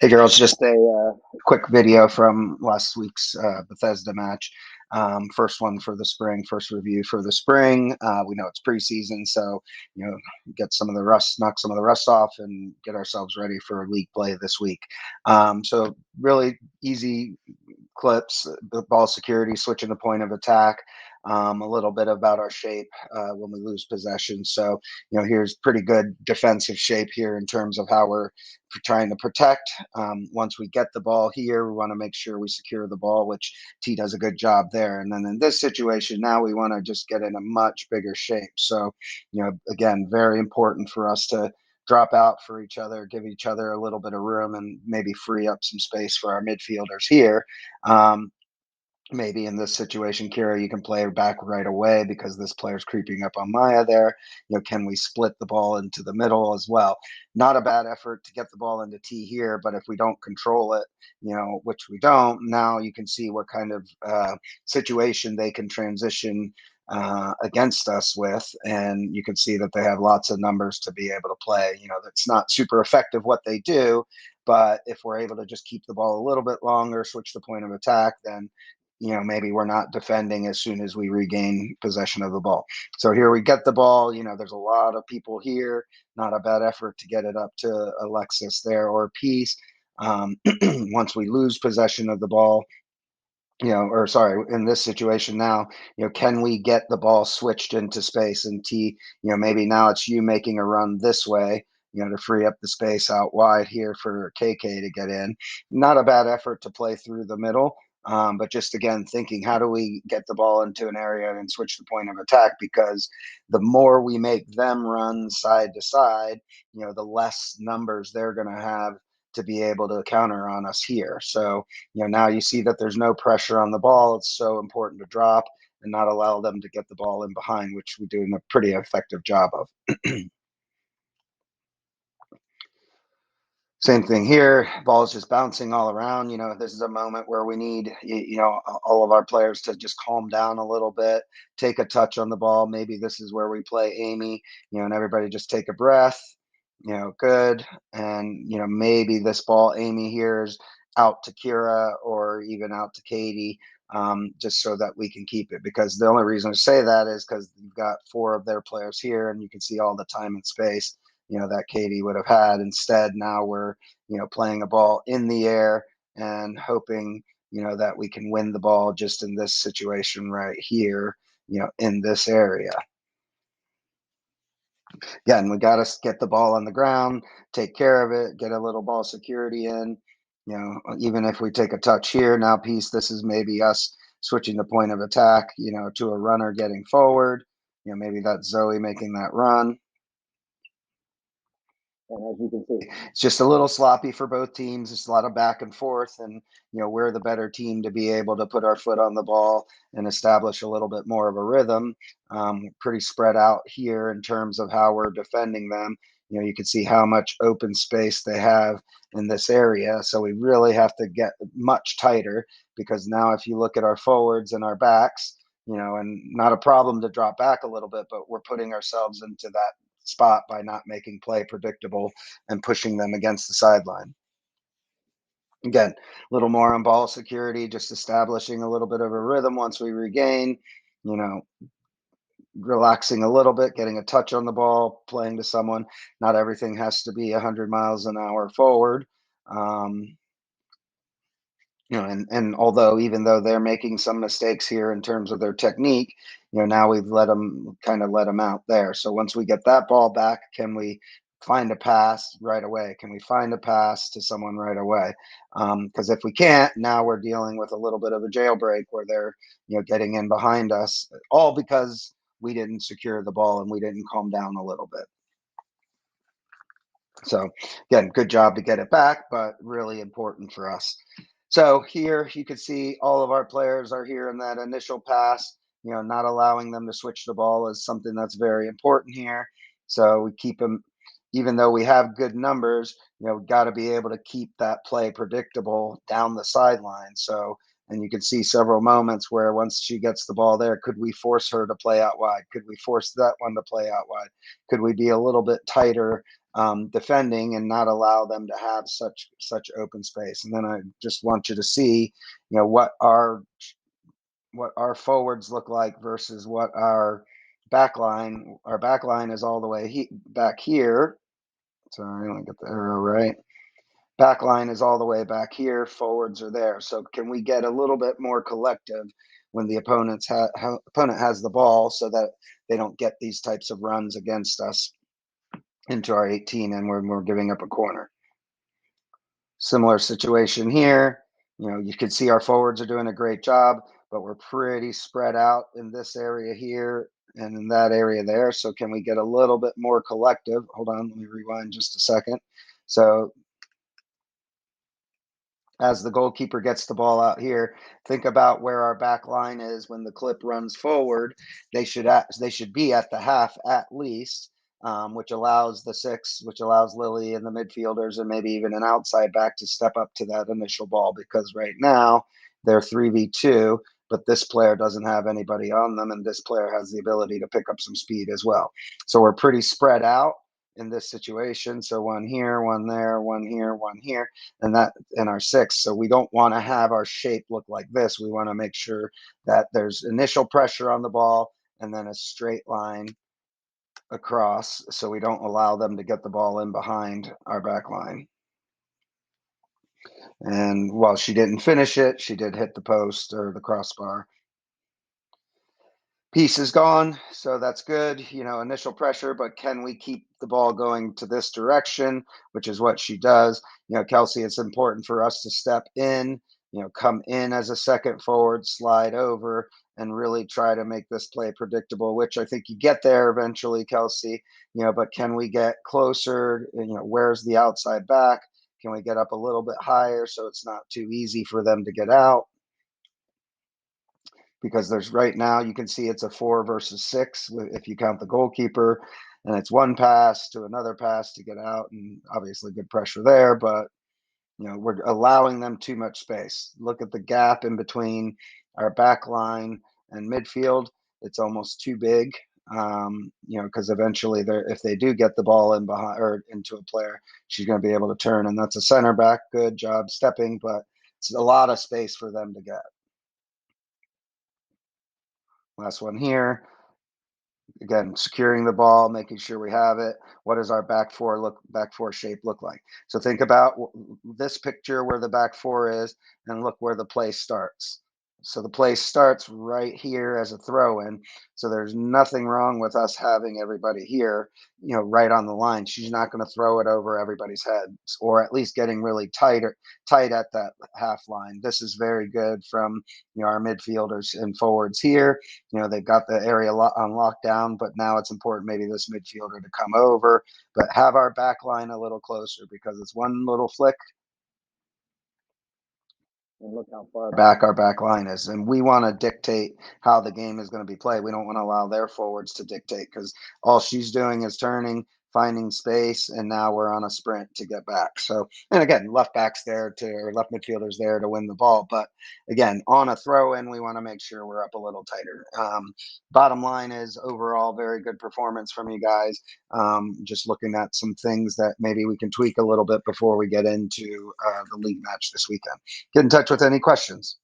Hey girls, just a quick video from last week's Bethesda match. First one for the spring, first review for the spring. We know it's preseason, so get some of the rust, knock some of the rust off, and get ourselves ready for league play this week. So really easy clips, the ball security, switching the point of attack, a little bit about our shape when we lose possession. So, here's pretty good defensive shape here in terms of how we're trying to protect. Once we get the ball here, we want to make sure we secure the ball, which T does a good job there. And then in this situation, now we want to just get in a much bigger shape. So, again, very important for us to drop out for each other, give each other a little bit of room, and maybe free up some space for our midfielders here. Um, Maybe in this situation, Kira, you can play back right away because this player's creeping up on Maya there. Can we split the ball into the middle as well? Not a bad effort to get the ball into T here, but if we don't control it, which we don't, now you can see what kind of situation they can transition against us with, and you can see that they have lots of numbers to be able to play. That's not super effective what they do, but if we're able to just keep the ball a little bit longer, switch the point of attack, then maybe we're not defending as soon as we regain possession of the ball. So here we get the ball. There's a lot of people here. Not a bad effort to get it up to Alexis there or Peace. Once we lose possession of the ball, or sorry, in this situation now, can we get the ball switched into space and T, maybe now it's you making a run this way, to free up the space out wide here for KK to get in. Not a bad effort to play through the middle. But just again, thinking how do we get the ball into an area and switch the point of attack? Because the more we make them run side to side, the less numbers they're going to have to be able to counter on us here. So, now you see that there's no pressure on the ball. It's so important to drop and not allow them to get the ball in behind, which we do a pretty effective job of. Same thing here. Ball is just bouncing all around. This is a moment where we need, all of our players to just calm down a little bit, take a touch on the ball. Maybe this is where we play Amy, and everybody just take a breath, good. And, maybe this ball, Amy here is out to Kira or even out to Katie, just so that we can keep it. Because the only reason to say that is because you've got four of their players here and you can see all the time and space that Katie would have had. Instead, now we're, playing a ball in the air and hoping, that we can win the ball just in this situation right here, in this area. Again, we got to get the ball on the ground, take care of it, get a little ball security in. Even if we take a touch here, now Peace, this is maybe us switching the point of attack, to a runner getting forward. Maybe that's Zoe making that run. And as you can see, it's just a little sloppy for both teams. It's a lot of back and forth, and we're the better team to be able to put our foot on the ball and establish a little bit more of a rhythm. Pretty spread out here in terms of how we're defending them. You can see how much open space they have in this area. So we really have to get much tighter because now if you look at our forwards and our backs, and not a problem to drop back a little bit, but we're putting ourselves into that spot by not making play predictable and pushing them against the sideline. Again, a little more on ball security, just establishing a little bit of a rhythm once we regain, relaxing a little bit, getting a touch on the ball, playing to someone. Not everything has to be 100 miles an hour forward. And although even though they're making some mistakes here in terms of their technique, now we've let them out there. So once we get that ball back, can we find a pass right away? Can we find a pass to someone right away? Because if we can't, now we're dealing with a little bit of a jailbreak where they're, getting in behind us, all because we didn't secure the ball and we didn't calm down a little bit. So again, good job to get it back, but really important for us. So here you can see all of our players are here in that initial pass, not allowing them to switch the ball is something that's very important here. So we keep them, even though we have good numbers, we've got to be able to keep that play predictable down the sideline. So, And you can see several moments where once she gets the ball there, could we force her to play out wide? Could we force that one to play out wide? Could we be a little bit tighter defending and not allow them to have such open space? And then I just want you to see, what our forwards look like versus what our backline. Our backline is all the way back here. Sorry, let me get the arrow right. Backline is all the way back here. Forwards are there. So can we get a little bit more collective when the opponent has the ball, so that they don't get these types of runs against us into our 18 and when we're giving up a corner? Similar situation here. You can see our forwards are doing a great job, but we're pretty spread out in this area here and in that area there. So can we get a little bit more collective? Hold on, let me rewind just a second. So as the goalkeeper gets the ball out here, think about where our back line is when the clip runs forward. They should be at the half at least, which allows Lily and the midfielders and maybe even an outside back to step up to that initial ball, because right now they're 3v2, but this player doesn't have anybody on them, and this player has the ability to pick up some speed as well. So we're pretty spread out in this situation. So one here, one there, one here, one here, and that in our 6. So we don't want to have our shape look like this. We want to make sure that there's initial pressure on the ball and then a straight line across, so we don't allow them to get the ball in behind our back line. And while she didn't finish it, she did hit the post or the crossbar. Piece is gone, so that's good. Initial pressure, but can we keep the ball going to this direction, which is what she does. Kelsey, it's important for us to step in, come in as a second forward, slide over, and really try to make this play predictable, which I think you get there eventually, Kelsey. But can we get closer? Where's the outside back? Can we get up a little bit higher so it's not too easy for them to get out? Because there's right now, you can see it's a 4 versus 6 if you count the goalkeeper, and it's one pass to another pass to get out, and obviously good pressure there, but we're allowing them too much space. Look at the gap in between our back line and midfield. It's almost too big, because eventually if they do get the ball in behind or into a player, she's going to be able to turn, and that's a center back. Good job stepping, but it's a lot of space for them to get. Last one here. Again, securing the ball, making sure we have it. What does our back four shape look like? So think about this picture where the back four is, and look where the play starts. So the play starts right here as a throw-in. So there's nothing wrong with us having everybody here, right on the line. She's not going to throw it over everybody's heads, or at least getting really tight at that half line. This is very good from our midfielders and forwards here. They've got the area on lockdown, but now it's important maybe this midfielder to come over, but have our back line a little closer, because it's one little flick. And look how far back our back line is. And we want to dictate how the game is going to be played. We don't want to allow their forwards to dictate, because all she's doing is turning, finding space, and now we're on a sprint to get back. So, and again, left midfielders there to win the ball. But again, on a throw in, we want to make sure we're up a little tighter. Bottom line is overall very good performance from you guys. Just looking at some things that maybe we can tweak a little bit before we get into the league match this weekend. Get in touch with any questions.